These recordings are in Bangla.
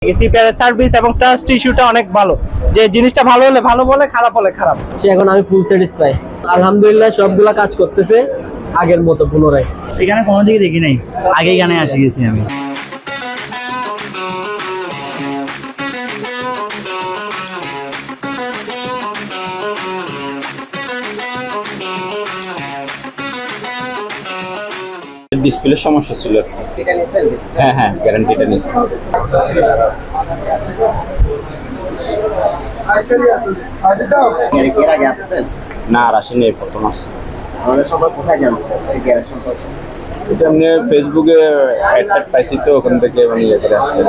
সিপিআর এর সার্ভিস এবং ট্রাস্ট ইস্যুটা অনেক ভালো, যে জিনিসটা ভালো হলে ভালো বলে, খারাপ হলে খারাপ। সে এখন আমি ফুল স্যাটিসফাই, আলহামদুলিল্লাহ সবগুলা কাজ করতেছে আগের মতো পুনরায়। এখানে কোনো দিকে দেখি নাই, আগেই গানে আসে গেছি আমি। ডিসপ্লে সমস্যা ছিল। হ্যাঁ হ্যাঁ, গ্যারান্টিটা নিচ্ছি। না আর আসেনি, প্রথম আসছে। এটা এমনি ফেসবুকে অ্যাড পাইছি, তো ওখান থেকে মানে ইয়ে করে আসছে।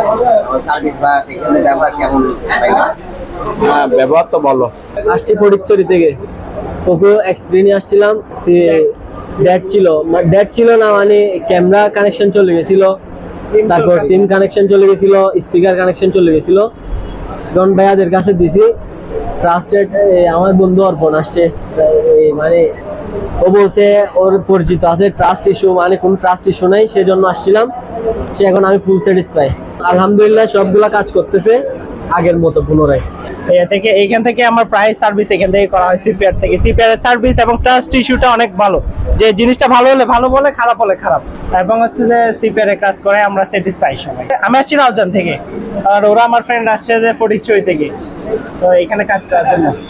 হ্যাঁ, ব্যবহার তো ভালো। আসছি ফটিকছড়ি থেকে, পোকো X3 নিয়ে আসছিলাম। ডেট ছিল না, মানে ক্যামেরা কানেকশন চলে গেছিল, তারপর সিম কানেকশন চলে গেছিল, স্পিকার কানেকশন চলে গেছিল। জন ভাইয়াদের কাছে দিছি, ট্রাস্টেড আমার বন্ধু অর্পণ আসছে, মানে ও বলছে ওর পরিচিত আছে ট্রাস্ট ইস্যু, মানে কোনো ট্রাস্ট ইস্যু নাই, সেই জন্য আসছিলাম। সে এখন আমি ফুল স্যাটিসফাই, আলহামদুলিল্লাহ সবগুলা কাজ করতেছে আগের মতো পুনরায়। এইখান থেকে আমার প্রায় সার্ভিস এখান থেকে করা হয় সিপিআর থেকে। সিপিআর এর সার্ভিস এবং ট্রাস্ট ইস্যুটা অনেক ভালো, যে জিনিসটা ভালো হলে ভালো বলে, খারাপ হলে খারাপ। এবং হচ্ছে যে সিপিআর এর কাজ করে আমরা স্যাটিসফাই সবাই। আমি আসছি রাউজান থেকে, আর ওরা আমার ফ্রেন্ড আসছে যে ফটিকছড়ি থেকে, তো এখানে কাজ করার জন্য।